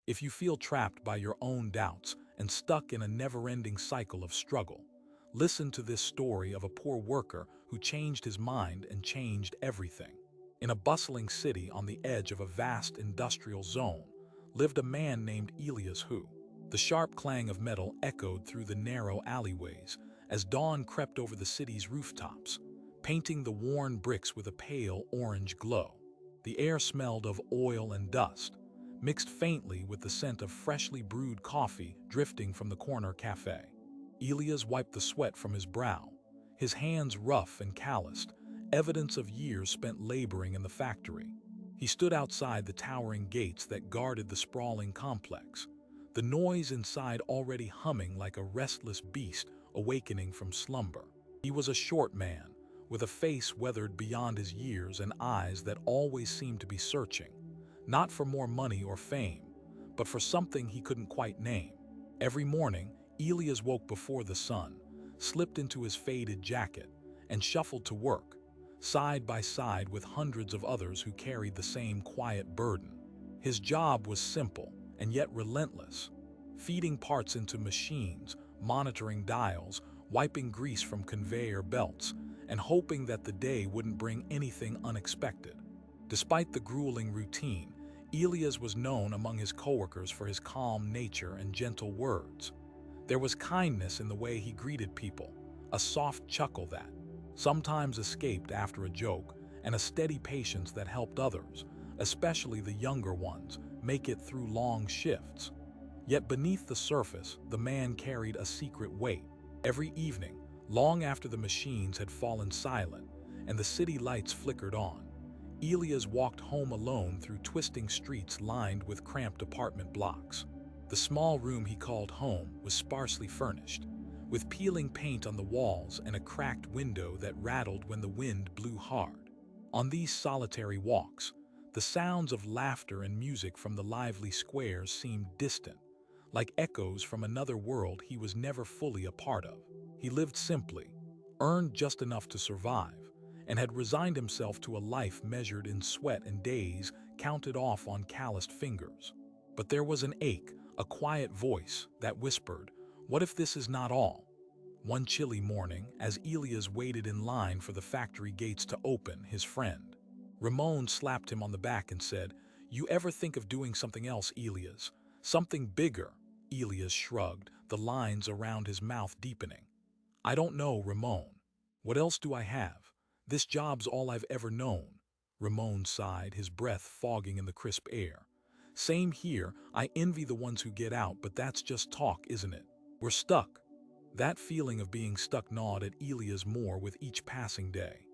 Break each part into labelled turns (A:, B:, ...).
A: If you feel trapped by your own doubts and stuck in a never-ending cycle of struggle, listen to this story of a poor worker who changed his mind and changed everything. In a bustling city on the edge of a vast industrial zone lived a man named Elias who. The sharp clang of metal echoed through the narrow alleyways as dawn crept over the city's rooftops, painting the worn bricks with a pale orange glow. The air smelled of oil and dust, mixed faintly with the scent of freshly brewed coffee drifting from the corner cafe. Elias wiped the sweat from his brow, his hands rough and calloused, evidence of years spent laboring in the factory. He stood outside the towering gates that guarded the sprawling complex, the noise inside already humming like a restless beast awakening from slumber. He was a short man, with a face weathered beyond his years and eyes that always seemed to be searching, not for more money or fame, but for something he couldn't quite name. Every morning, Elias woke before the sun, slipped into his faded jacket, and shuffled to work, side by side with hundreds of others who carried the same quiet burden. His job was simple and yet relentless, feeding parts into machines, monitoring dials, wiping grease from conveyor belts, and hoping that the day wouldn't bring anything unexpected. Despite the grueling routine, Elias was known among his coworkers for his calm nature and gentle words. There was kindness in the way he greeted people, a soft chuckle that sometimes escaped after a joke, and a steady patience that helped others, especially the younger ones, make it through long shifts. Yet beneath the surface, the man carried a secret weight. Every evening, long after the machines had fallen silent and the city lights flickered on, Elias walked home alone through twisting streets lined with cramped apartment blocks. The small room he called home was sparsely furnished, with peeling paint on the walls and a cracked window that rattled when the wind blew hard. On these solitary walks, the sounds of laughter and music from the lively squares seemed distant, like echoes from another world he was never fully a part of. He lived simply, earned just enough to survive, and had resigned himself to a life measured in sweat and days counted off on calloused fingers. But there was an ache, a quiet voice that whispered, "What if this is not all?" One chilly morning, as Elias waited in line for the factory gates to open, his friend Ramon slapped him on the back and said, "You ever think of doing something else, Elias? Something bigger?" Elias shrugged, the lines around his mouth deepening. "I don't know, Ramon. What else do I have? This job's all I've ever known." Ramon sighed, his breath fogging in the crisp air. "Same here. I envy the ones who get out, but that's just talk, isn't it? We're stuck." That feeling of being stuck gnawed at Elias more with each passing day.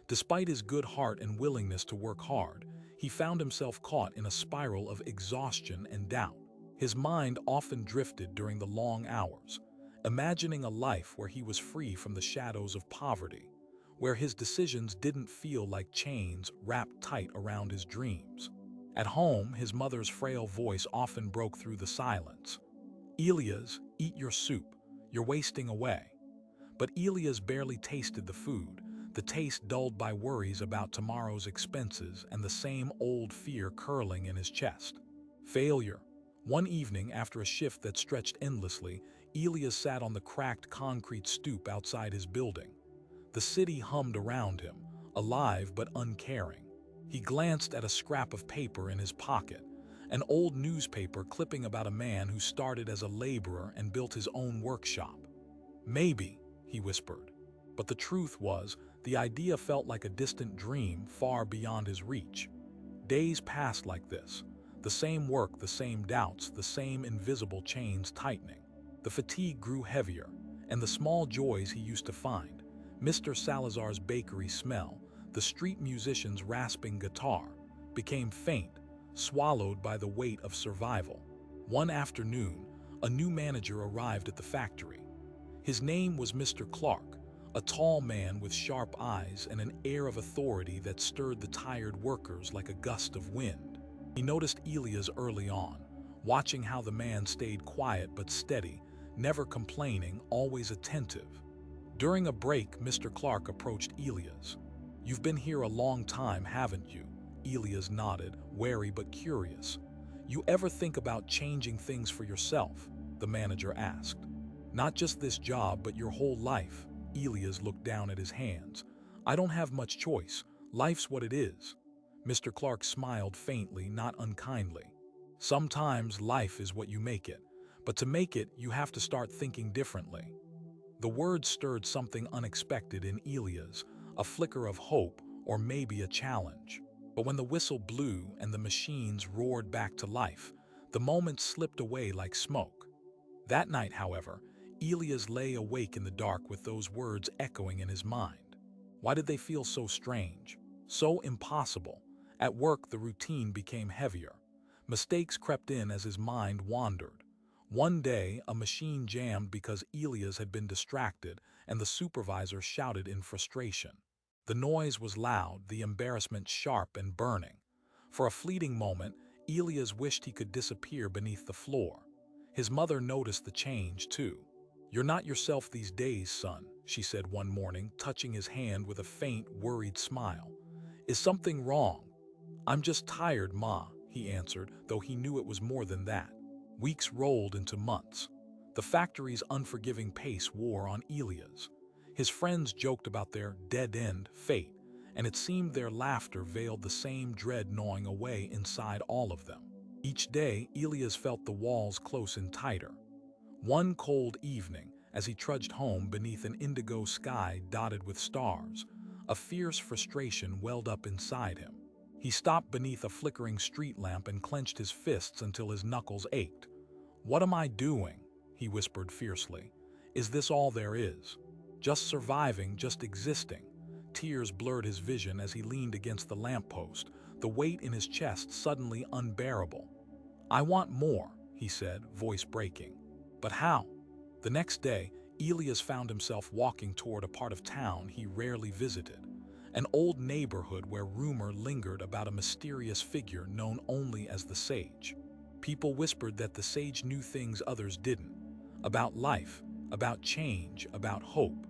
A: Despite his good heart and willingness to work hard, he found himself caught in a spiral of exhaustion and doubt. His mind often drifted during the long hours, imagining a life where he was free from the shadows of poverty, where his decisions didn't feel like chains wrapped tight around his dreams. At home, his mother's frail voice often broke through the silence. "Elias, eat your soup. You're wasting away." But Elias barely tasted the food, the taste dulled by worries about tomorrow's expenses and the same old fear curling in his chest. Failure. One evening, after a shift that stretched endlessly, Elias sat on the cracked concrete stoop outside his building. The city hummed around him, alive but uncaring. He glanced at a scrap of paper in his pocket, an old newspaper clipping about a man who started as a laborer and built his own workshop. "Maybe," he whispered. But the truth was, the idea felt like a distant dream far beyond his reach. Days passed like this. The same work, the same doubts, the same invisible chains tightening. The fatigue grew heavier, and the small joys he used to find, Mr. Salazar's bakery smell, the street musician's rasping guitar, became faint, swallowed by the weight of survival. One afternoon, a new manager arrived at the factory. His name was Mr. Clark, a tall man with sharp eyes and an air of authority that stirred the tired workers like a gust of wind. He noticed Elias early on, watching how the man stayed quiet but steady, never complaining, always attentive. During a break, Mr. Clark approached Elias. "You've been here a long time, haven't you?" Elias nodded, wary but curious. You ever think about changing things for yourself? The manager asked. Not just this job, but your whole life. Elias looked down at his hands. I don't have much choice. Life's what it is. Mr. Clark smiled faintly, not unkindly. Sometimes life is what you make it, but to make it, you have to start thinking differently. The words stirred something unexpected in Elias, a flicker of hope or maybe a challenge. But when the whistle blew and the machines roared back to life, the moment slipped away like smoke. That night, however, Elias lay awake in the dark with those words echoing in his mind. Why did they feel so strange, so impossible? At work, the routine became heavier. Mistakes crept in as his mind wandered. One day, a machine jammed because Elias had been distracted, and the supervisor shouted in frustration. The noise was loud, the embarrassment sharp and burning. For a fleeting moment, Elias wished he could disappear beneath the floor. His mother noticed the change, too. You're not yourself these days, son, she said one morning, touching his hand with a faint, worried smile. Is something wrong? I'm just tired, Ma, he answered, though he knew it was more than that. Weeks rolled into months. The factory's unforgiving pace wore on Elias. His friends joked about their dead-end fate, and it seemed their laughter veiled the same dread gnawing away inside all of them. Each day, Elias felt the walls close in tighter. One cold evening, as he trudged home beneath an indigo sky dotted with stars, a fierce frustration welled up inside him. He stopped beneath a flickering street lamp and clenched his fists until his knuckles ached. What am I doing? He whispered fiercely. Is this all there is? Just surviving, just existing. Tears blurred his vision as he leaned against the lamppost, the weight in his chest suddenly unbearable. I want more, he said, voice breaking. But how? The next day, Elias found himself walking toward a part of town he rarely visited, an old neighborhood where rumor lingered about a mysterious figure known only as the Sage. People whispered that the Sage knew things others didn't, about life, about change, about hope.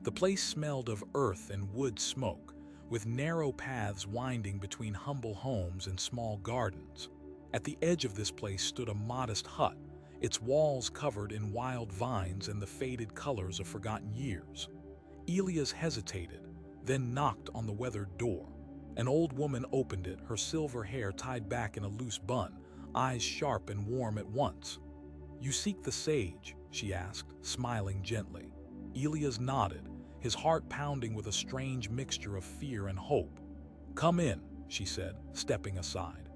A: The place smelled of earth and wood smoke, with narrow paths winding between humble homes and small gardens. At the edge of this place stood a modest hut, its walls covered in wild vines and the faded colors of forgotten years. Elias hesitated, then knocked on the weathered door. An old woman opened it, her silver hair tied back in a loose bun, eyes sharp and warm at once. You seek the Sage? She asked, smiling gently. Elias nodded, his heart pounding with a strange mixture of fear and hope. Come in, she said, stepping aside.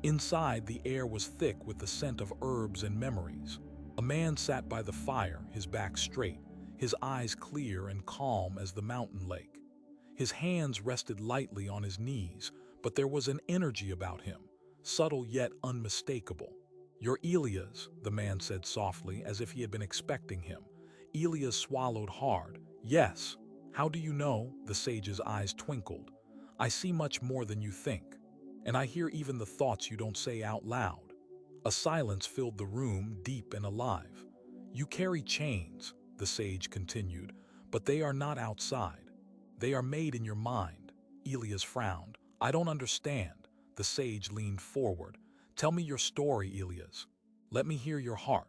A: Inside, the air was thick with the scent of herbs and memories. A man sat by the fire, his back straight, his eyes clear and calm as the mountain lake. His hands rested lightly on his knees, but there was an energy about him, subtle yet unmistakable. You're Elias, the man said softly, as if he had been expecting him. Elias swallowed hard. Yes. How do you know? The sage's eyes twinkled. I see much more than you think, and I hear even the thoughts you don't say out loud. A silence filled the room, deep and alive. You carry chains, the sage continued, but they are not outside. They are made in your mind. Elias frowned. I don't understand. The sage leaned forward. Tell me your story, Elias. Let me hear your heart.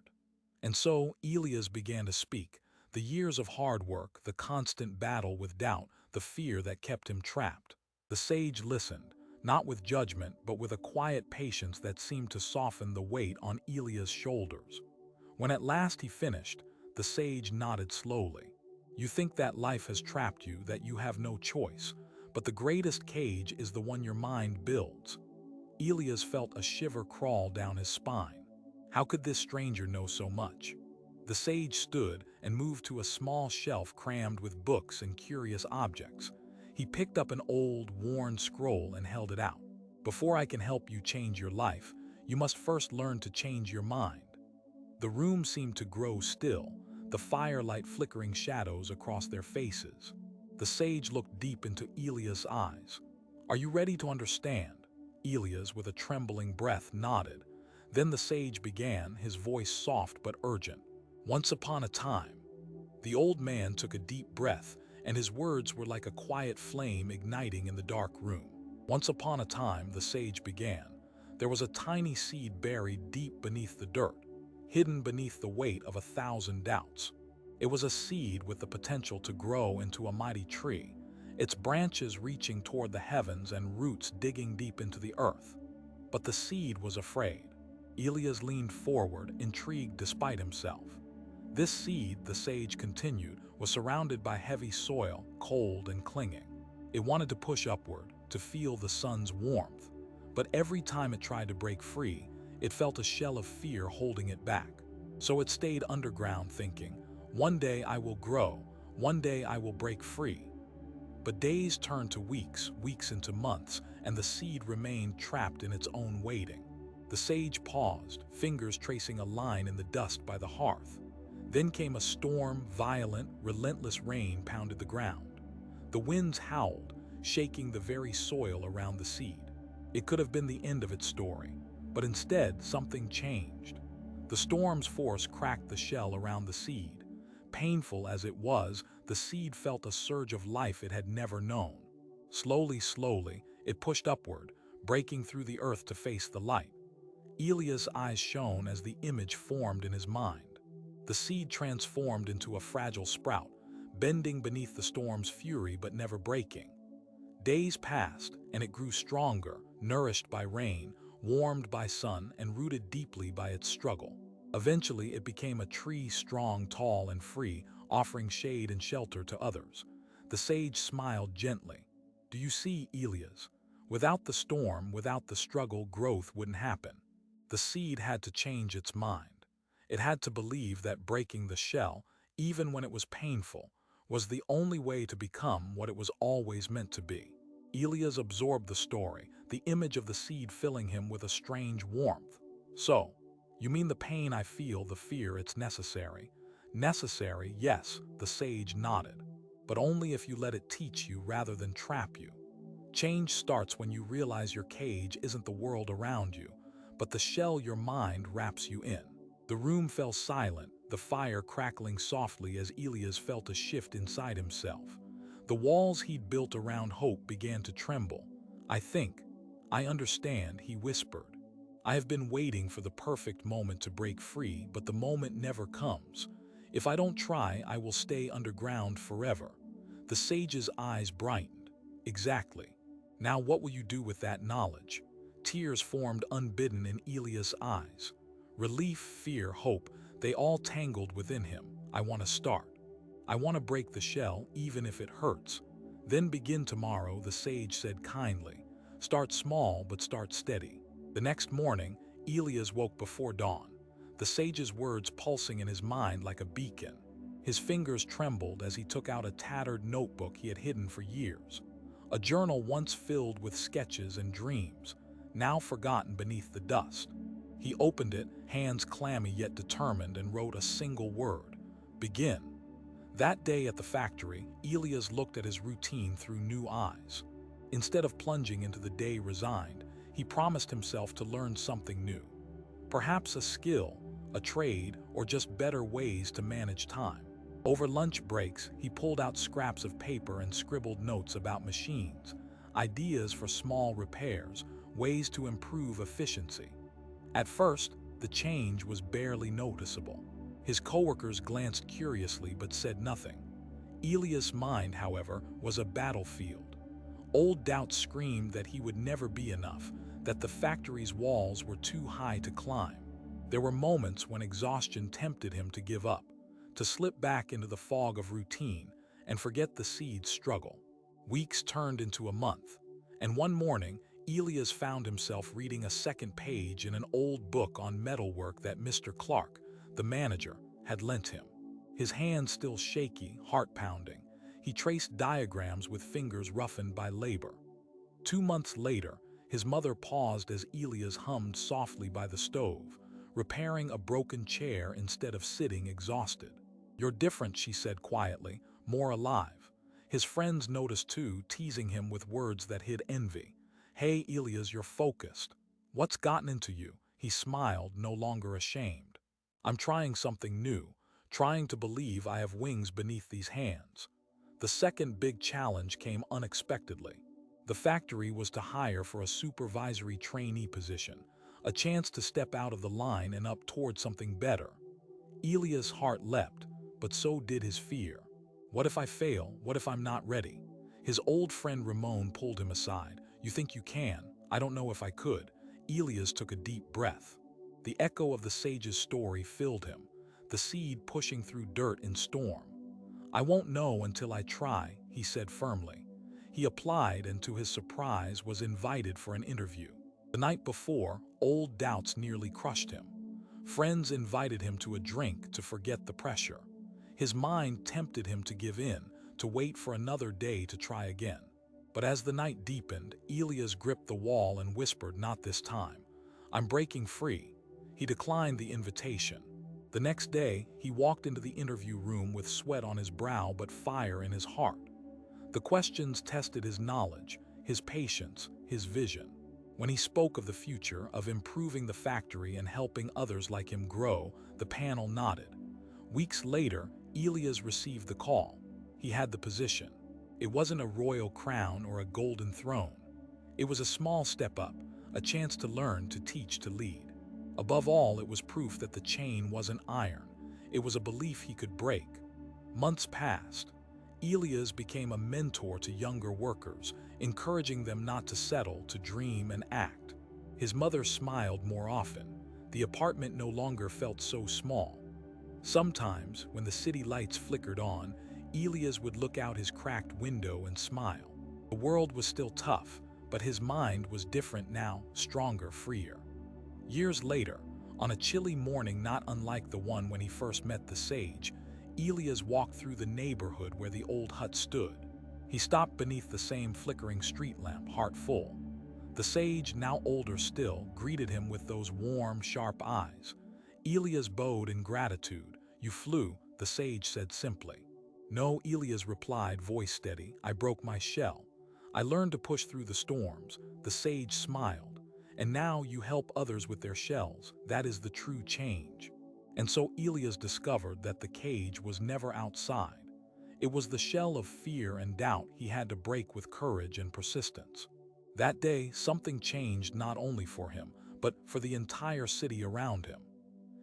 A: And so Elias began to speak. The years of hard work, the constant battle with doubt, the fear that kept him trapped. The sage listened, not with judgment, but with a quiet patience that seemed to soften the weight on Elias' shoulders. When at last he finished, the sage nodded slowly. You think that life has trapped you, that you have no choice, but the greatest cage is the one your mind builds. Elias felt a shiver crawl down his spine. How could this stranger know so much? The sage stood and moved to a small shelf crammed with books and curious objects. He picked up an old, worn scroll and held it out. Before I can help you change your life, you must first learn to change your mind. The room seemed to grow still, the firelight flickering shadows across their faces. The sage looked deep into Elias' eyes. Are you ready to understand? Elias, with a trembling breath, nodded. Then the sage began, his voice soft but urgent. Once upon a time. The old man took a deep breath, and his words were like a quiet flame igniting in the dark room. Once upon a time, the sage began. There was a tiny seed buried deep beneath the dirt, hidden beneath the weight of 1,000 doubts. It was a seed with the potential to grow into a mighty tree, its branches reaching toward the heavens and roots digging deep into the earth. But the seed was afraid. Elias leaned forward, intrigued despite himself. This seed, the sage continued, was surrounded by heavy soil, cold and clinging. It wanted to push upward, to feel the sun's warmth. But every time it tried to break free, it felt a shell of fear holding it back. So it stayed underground thinking, one day I will grow, one day I will break free. But days turned to weeks, weeks into months, and the seed remained trapped in its own waiting. The sage paused, fingers tracing a line in the dust by the hearth. Then came a storm, violent, relentless rain pounded the ground. The winds howled, shaking the very soil around the seed. It could have been the end of its story, but instead something changed. The storm's force cracked the shell around the seed. Painful as it was, the seed felt a surge of life it had never known. Slowly, it pushed upward, breaking through the earth to face the light. Elias' eyes shone as the image formed in his mind. The seed transformed into a fragile sprout, bending beneath the storm's fury but never breaking. Days passed, and it grew stronger, nourished by rain, warmed by sun, and rooted deeply by its struggle. Eventually, it became a tree strong, tall, and free, offering shade and shelter to others. The sage smiled gently. Do you see, Elias? Without the storm, without the struggle, growth wouldn't happen. The seed had to change its mind. It had to believe that breaking the shell, even when it was painful, was the only way to become what it was always meant to be. Elias absorbed the story, the image of the seed filling him with a strange warmth. So, you mean the pain I feel, the fear, it's necessary? Necessary, yes, the sage nodded. But only if you let it teach you rather than trap you. Change starts when you realize your cage isn't the world around you, but the shell your mind wraps you in. The room fell silent, the fire crackling softly as Elias felt a shift inside himself. The walls he'd built around hope began to tremble. I understand, he whispered. I have been waiting for the perfect moment to break free, but the moment never comes. If I don't try, I will stay underground forever. The sage's eyes brightened. Exactly. Now what will you do with that knowledge? Tears formed unbidden in Elias' eyes. Relief, fear, hope, they all tangled within him. I want to start. I want to break the shell, even if it hurts. Then begin tomorrow, the sage said kindly. Start small, but start steady. The next morning, Elias woke before dawn, the sage's words pulsing in his mind like a beacon. His fingers trembled as he took out a tattered notebook he had hidden for years. A journal once filled with sketches and dreams, now forgotten beneath the dust. He opened it, hands clammy yet determined, and wrote a single word: begin. That day at the factory, Elias looked at his routine through new eyes. Instead of plunging into the day resigned, he promised himself to learn something new. Perhaps a skill, a trade, or just better ways to manage time. Over lunch breaks, he pulled out scraps of paper and scribbled notes about machines, ideas for small repairs, ways to improve efficiency. At first, the change was barely noticeable. His coworkers glanced curiously but said nothing. Elias' mind, however, was a battlefield. Old doubts screamed that he would never be enough, that the factory's walls were too high to climb. There were moments when exhaustion tempted him to give up, to slip back into the fog of routine and forget the seed's struggle. Weeks turned into a month, and one morning, Elias found himself reading a second page in an old book on metalwork that Mr. Clark, the manager, had lent him. His hands still shaky, heart pounding, he traced diagrams with fingers roughened by labor. 2 months later, his mother paused as Elias hummed softly by the stove, repairing a broken chair instead of sitting exhausted. You're different, she said quietly, more alive. His friends noticed too, teasing him with words that hid envy. Hey, Elias, you're focused. What's gotten into you? He smiled, no longer ashamed. I'm trying something new, trying to believe I have wings beneath these hands. The second big challenge came unexpectedly. The factory was to hire for a supervisory trainee position, a chance to step out of the line and up toward something better. Elias' heart leapt, but so did his fear. What if I fail? What if I'm not ready? His old friend Ramon pulled him aside. You think you can? I don't know if I could. Elias took a deep breath. The echo of the sage's story filled him, the seed pushing through dirt in storm. I won't know until I try, he said firmly. He applied and to his surprise was invited for an interview. The night before, old doubts nearly crushed him. Friends invited him to a drink to forget the pressure. His mind tempted him to give in, to wait for another day to try again. But as the night deepened, Elias gripped the wall and whispered, "Not this time. I'm breaking free." He declined the invitation. The next day, he walked into the interview room with sweat on his brow but fire in his heart. The questions tested his knowledge, his patience, his vision. When he spoke of the future, of improving the factory and helping others like him grow, the panel nodded. Weeks later, Elias received the call. He had the position. It wasn't a royal crown or a golden throne. It was a small step up, a chance to learn, to teach, to lead. Above all, it was proof that the chain wasn't iron. It was a belief he could break. Months passed. Elias became a mentor to younger workers, encouraging them not to settle, to dream and act. His mother smiled more often. The apartment no longer felt so small. Sometimes, when the city lights flickered on, Elias would look out his cracked window and smile. The world was still tough, but his mind was different now, stronger, freer. Years later, on a chilly morning not unlike the one when he first met the sage, Elias walked through the neighborhood where the old hut stood. He stopped beneath the same flickering street lamp, heart full. The sage, now older still, greeted him with those warm, sharp eyes. Elias bowed in gratitude. "You flew," the sage said simply. "No," Elias replied, voice steady. "I broke my shell. I learned to push through the storms." The sage smiled. "And now you help others with their shells. That is the true change." And so Elias discovered that the cage was never outside. It was the shell of fear and doubt he had to break with courage and persistence. That day, something changed not only for him, but for the entire city around him.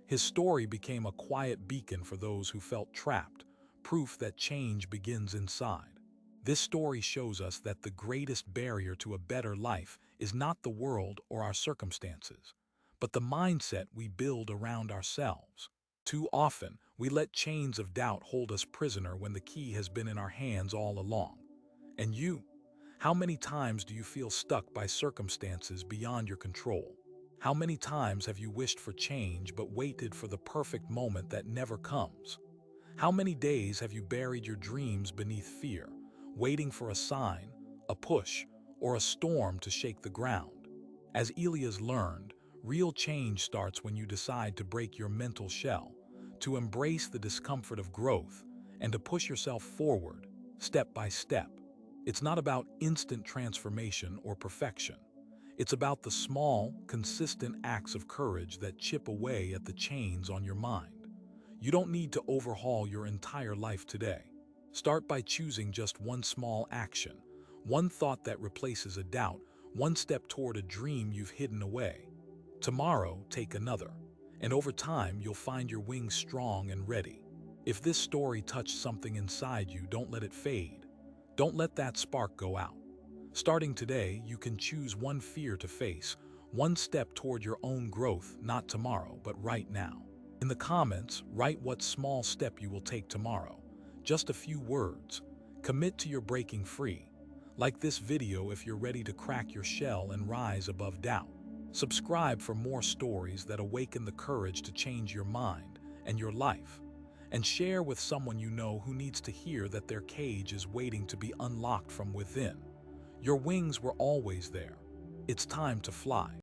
A: His story became a quiet beacon for those who felt trapped, proof that change begins inside. This story shows us that the greatest barrier to a better life is not the world or our circumstances, but the mindset we build around ourselves. Too often, we let chains of doubt hold us prisoner when the key has been in our hands all along. And you? How many times do you feel stuck by circumstances beyond your control? How many times have you wished for change but waited for the perfect moment that never comes? How many days have you buried your dreams beneath fear, waiting for a sign, a push, or a storm to shake the ground? As Elias learned, real change starts when you decide to break your mental shell, to embrace the discomfort of growth, and to push yourself forward, step by step. It's not about instant transformation or perfection. It's about the small, consistent acts of courage that chip away at the chains on your mind. You don't need to overhaul your entire life today. Start by choosing just one small action, one thought that replaces a doubt, one step toward a dream you've hidden away. Tomorrow, take another, and over time, you'll find your wings strong and ready. If this story touched something inside you, don't let it fade. Don't let that spark go out. Starting today, you can choose one fear to face, one step toward your own growth, not tomorrow, but right now. In the comments, write what small step you will take tomorrow. Just a few words. Commit to your breaking free. Like this video if you're ready to crack your shell and rise above doubt. Subscribe for more stories that awaken the courage to change your mind and your life. And share with someone you know who needs to hear that their cage is waiting to be unlocked from within. Your wings were always there. It's time to fly.